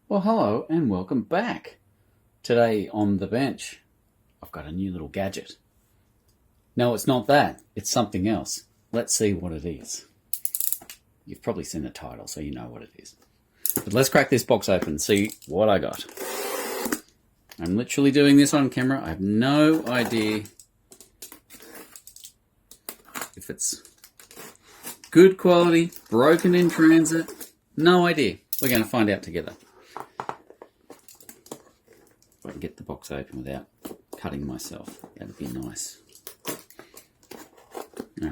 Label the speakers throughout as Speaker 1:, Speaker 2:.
Speaker 1: Well, hello and welcome back. Today on the bench, I've got a new little gadget. No, it's not that. It's something else. Let's see what it is. You've probably seen the title, so you know what it is. But let's crack this box open and see what I got. I'm literally doing this on camera. I have no idea if it's good quality, broken in transit. No idea. We're going to find out together. If I can get the box open without cutting myself, that'd be nice. Now,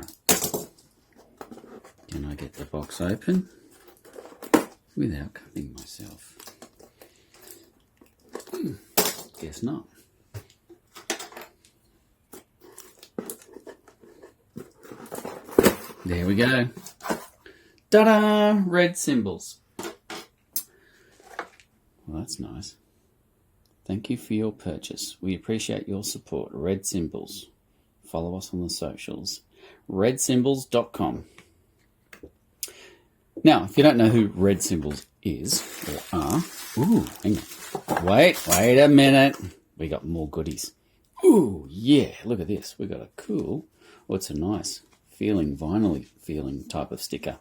Speaker 1: can I get the box open without cutting myself? Guess not. There we go. Ta-da! Red Cymbals. Well, that's nice. Thank you for your purchase. We appreciate your support. Red Cymbals. Follow us on the socials. redcymbals.com. Now, if you don't know who Red Cymbals is or are, hang on. Wait a minute. We got more goodies. Ooh, yeah, look at this. We got a cool, it's a nice feeling, vinyl-y feeling type of sticker.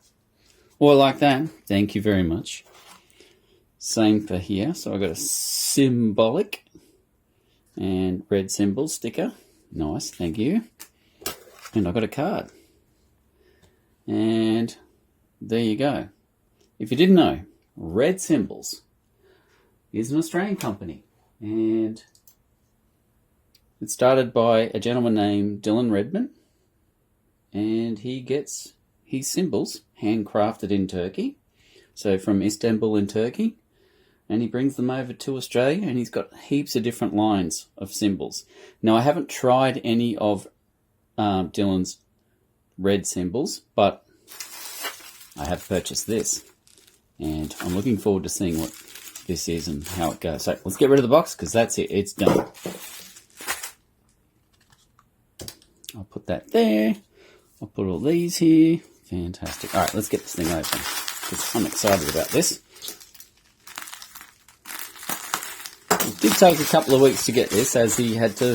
Speaker 1: Or like that. Thank you very much. Same for here. So I got a symbolic and red cymbals sticker. Nice, thank you. And I got a card. And there you go. If you didn't know, Red Cymbals is an Australian company. And it started by a gentleman named Dylan Redman. And he gets his cymbals handcrafted in Turkey. So from Istanbul in Turkey. And he brings them over to Australia, and he's got heaps of different lines of cymbals. Now, I haven't tried any of Dylan's red cymbals, but I have purchased this. And I'm looking forward to seeing what this is and how it goes. So let's get rid of the box, because that's it. It's done. I'll put that there. I'll put all these here. Fantastic. All right, let's get this thing open, because I'm excited about this. It did take a couple of weeks to get this, as he had to,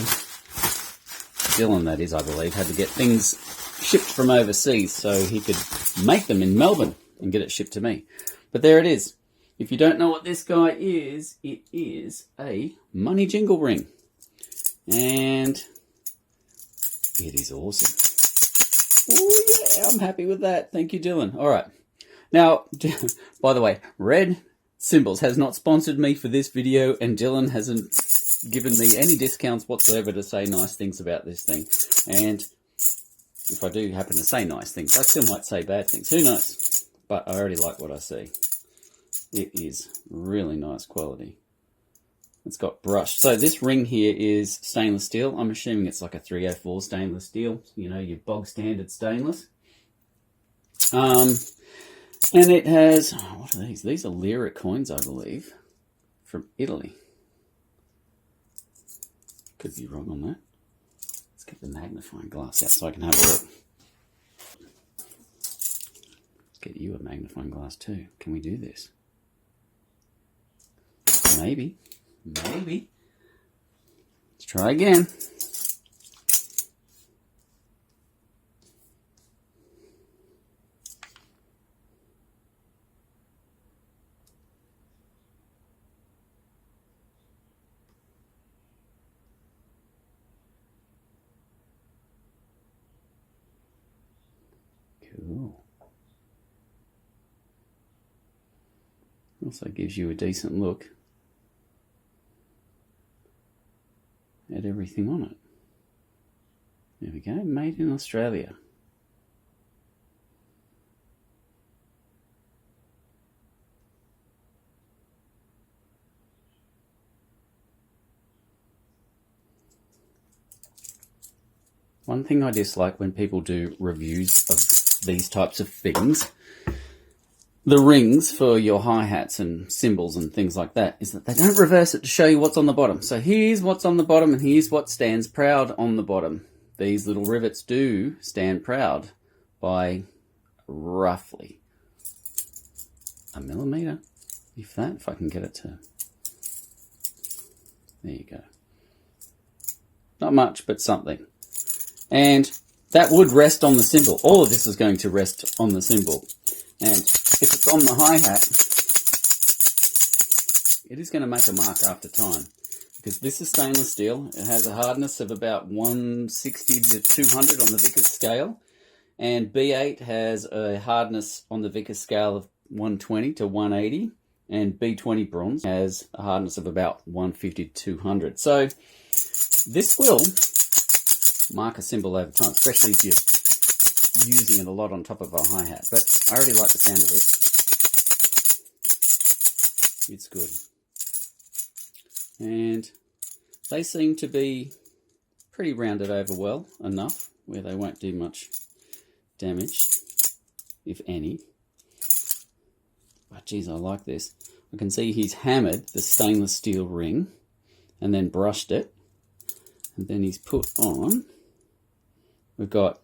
Speaker 1: Dylan that is, I believe, had to get things shipped from overseas so he could make them in Melbourne and get it shipped to me. But there it is. If you don't know what this guy is, it is a money jingle ring. And it is awesome. Oh yeah, I'm happy with that. Thank you, Dylan. All right. Now, by the way, Red Cymbals has not sponsored me for this video, and Dylan hasn't given me any discounts whatsoever to say nice things about this thing. And if I do happen to say nice things, I still might say bad things. Who knows? But I already like what I see. It is really nice quality. It's got brushed. So this ring here is stainless steel. I'm assuming it's like a 304 stainless steel. You know, your bog standard stainless. And it has, what are these? These are lira coins, I believe, from Italy. Could be wrong on that. Let's get the magnifying glass out so I can have a look. Let's get you a magnifying glass too. Can we do this? Maybe. Maybe. Let's try again. Cool. Also gives you a decent look at everything on it. There we go, made in Australia. One thing I dislike when people do reviews of these types of things, the rings for your hi-hats and cymbals and things like that, is that they don't reverse it to show you what's on the bottom. So here's what's on the bottom, and here's what stands proud on the bottom. These little rivets do stand proud by roughly 1 millimeter. if I can get it to, there you go. Not much, but something. And that would rest on the cymbal. All of this is going to rest on the cymbal. And if it's on the hi-hat, it is going to make a mark after time. Because this is stainless steel. It has a hardness of about 160 to 200 on the Vickers scale. And B8 has a hardness on the Vickers scale of 120 to 180. And B20 bronze has a hardness of about 150 to 200. So this will mark a cymbal over time, especially if you're using it a lot on top of a hi-hat. But I already like the sound of this. It's good. And they seem to be pretty rounded over well enough where they won't do much damage, if any. But geez, I like this. I can see he's hammered the stainless steel ring and then brushed it. And then he's put on, we've got,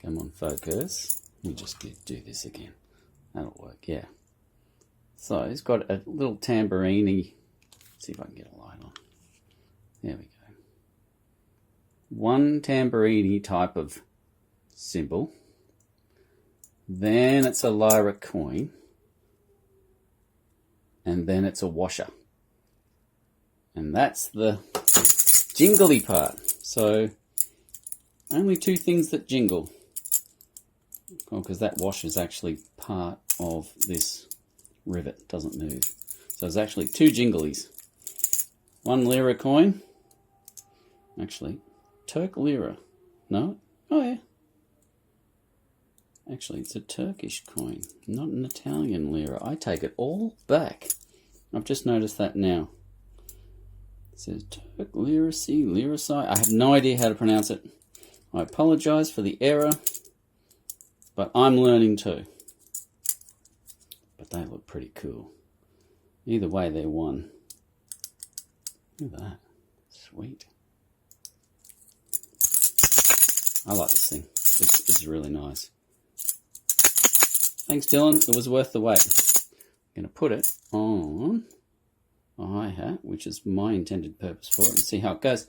Speaker 1: come on focus, let me just do this again, that'll work, yeah. So he's got a little tambourine-y, let's see if I can get a light on, there we go. One tambourine-y type of cymbal, then it's a lyra coin, and then it's a washer. And that's the jingly part. So only two things that jingle. Oh, because that wash is actually part of this rivet. It doesn't move. So there's actually two jinglies. One lira coin. Actually, Turk lira. No? Oh yeah. Actually, it's a Turkish coin, not an Italian lira. I take it all back. I've just noticed that now. It says Turk lira C, lira Si. I have no idea how to pronounce it. I apologise for the error, but I'm learning too. But they look pretty cool. Either way, they're one. Look at that. Sweet. I like this thing. This is really nice. Thanks, Dylan. It was worth the wait. I'm going to put it on a hi-hat, which is my intended purpose for it, and see how it goes.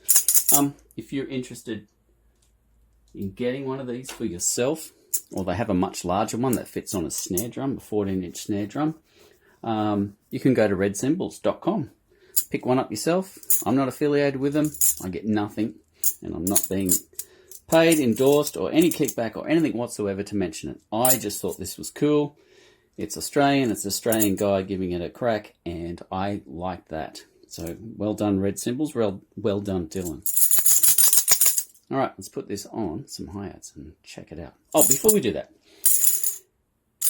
Speaker 1: If you're interested in getting one of these for yourself, or they have a much larger one that fits on a snare drum, a 14-inch snare drum, you can go to redcymbals.com. Pick one up yourself. I'm not affiliated with them. I get nothing, and I'm not being paid, endorsed, or any kickback or anything whatsoever to mention it. I just thought this was cool. It's Australian, it's an Australian guy giving it a crack, and I like that. So, well done, Red Cymbals. Well done, Dylan. All right, let's put this on some hi-hats and check it out. Oh, before we do that,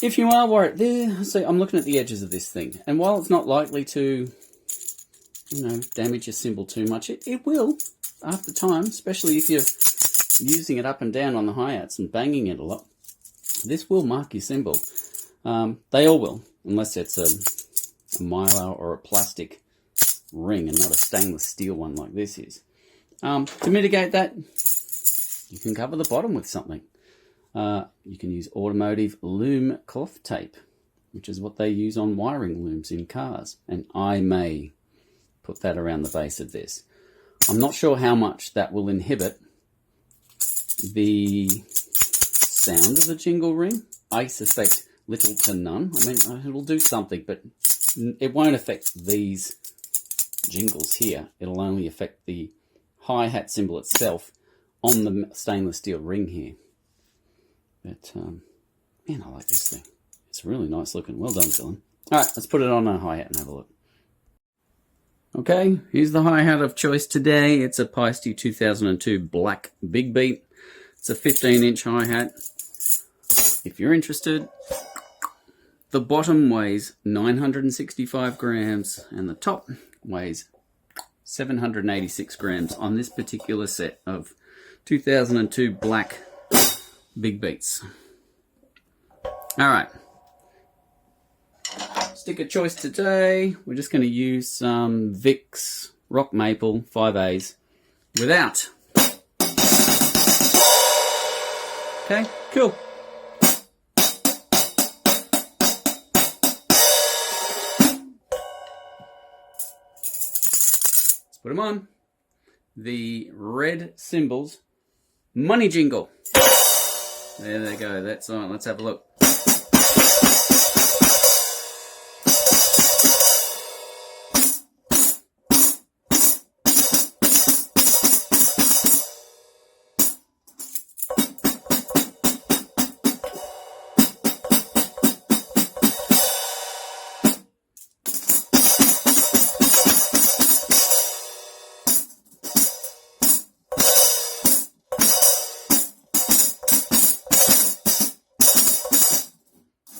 Speaker 1: if you are worried, see, I'm looking at the edges of this thing, and while it's not likely to, damage your cymbal too much, it will after time, especially if you're using it up and down on the hi-hats and banging it a lot. This will mark your cymbal. They all will, unless it's a mylar or a plastic ring and not a stainless steel one like this is. To mitigate that, you can cover the bottom with something. You can use automotive loom cloth tape, which is what they use on wiring looms in cars, and I may put that around the base of this. I'm not sure how much that will inhibit the sound of the jingle ring. I suspect little to none. I mean, it'll do something, but it won't affect these jingles here. It'll only affect the hi-hat cymbal itself on the stainless steel ring here. But, man, I like this thing. It's really nice looking. Well done, Dylan. All right, let's put it on a hi-hat and have a look. Okay, here's the hi-hat of choice today. It's a Peisty 2002 Black Big Beat. It's a 15-inch hi-hat. If you're interested, the bottom weighs 965 grams and the top weighs 786 grams on this particular set of 2002 Black Big Beats. All right. Sticker choice today. We're just going to use some Vicks Rock Maple 5As without. Okay, cool. put them on. The red Cymbals money jingle. There they go. That's on. Let's have a look.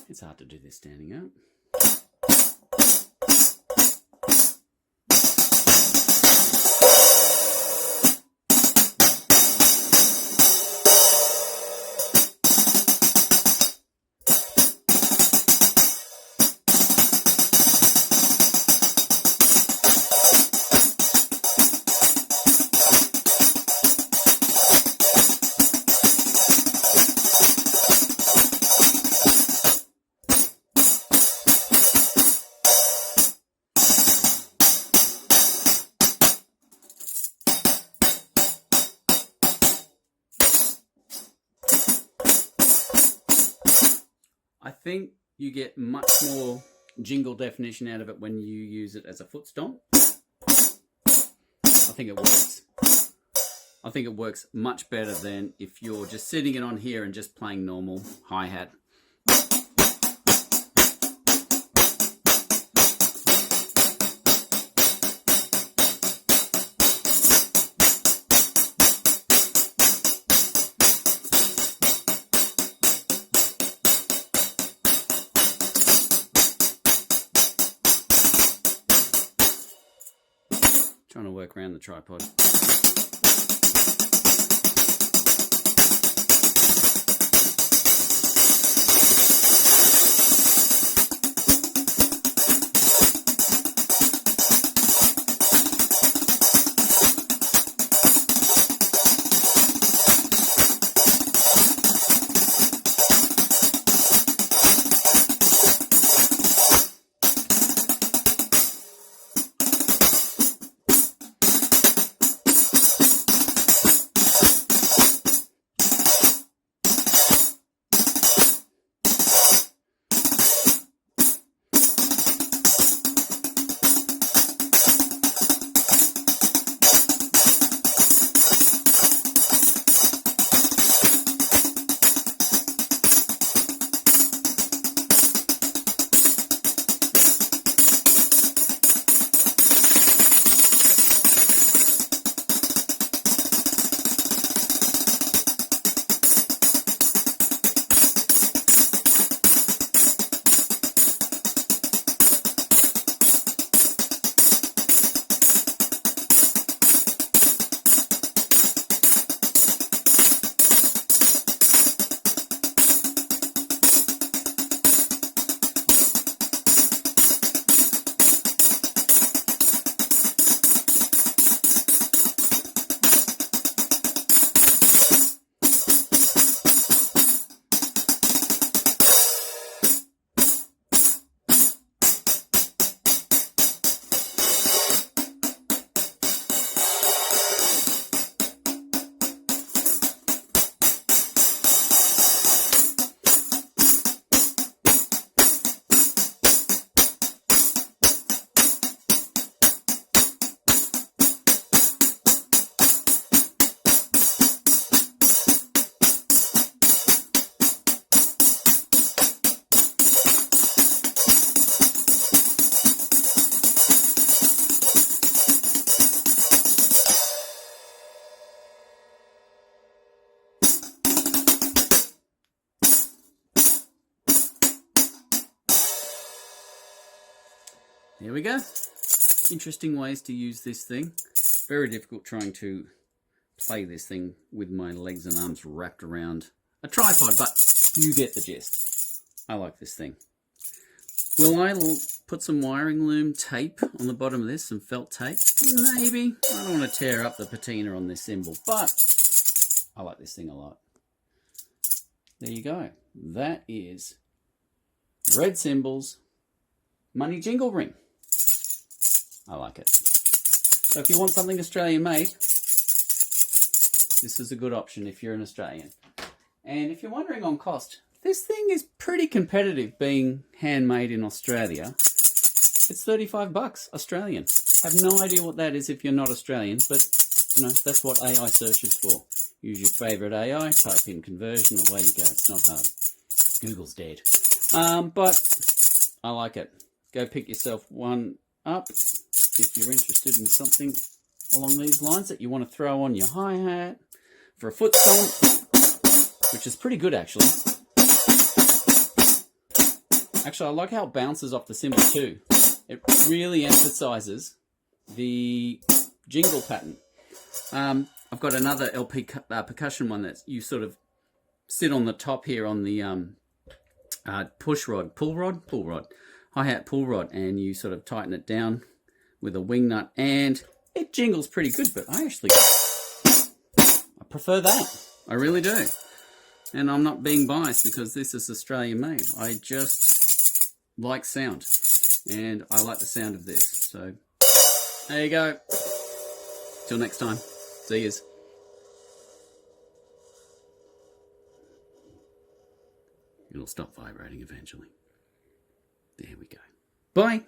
Speaker 1: It's hard to do this standing up. I think you get much more jingle definition out of it when you use it as a foot stomp. I think it works. I think it works much better than if you're just sitting it on here and just playing normal hi-hat. Trying to work around the tripod. There we go. Interesting ways to use this thing. Very difficult trying to play this thing with my legs and arms wrapped around a tripod, but you get the gist. I like this thing. Will I put some wiring loom tape on the bottom of this, some felt tape? Maybe. I don't want to tear up the patina on this cymbal, but I like this thing a lot. There you go. That is red Cymbals money jingle ring. I like it. So if you want something Australian made, this is a good option if you're an Australian. And if you're wondering on cost, this thing is pretty competitive being handmade in Australia. It's 35 bucks Australian. Have no idea what that is if you're not Australian, but you know, that's what AI searches for. Use your favourite AI, type in conversion, away you go. It's not hard. Google's dead. But I like it. Go pick yourself one up if you're interested in something along these lines that you want to throw on your hi-hat for a foot stomp, which is pretty good actually. Actually, I like how it bounces off the cymbal too. It really emphasises the jingle pattern. I've got another LP percussion one that you sort of sit on the top here on the pull rod, hi-hat pull rod, and you sort of tighten it down with a wing nut, and it jingles pretty good, but I prefer that. I really do. And I'm not being biased because this is Australian made. I just like sound, and I like the sound of this. So there you go. Till next time. See yous. It'll stop vibrating eventually. There we go. Bye.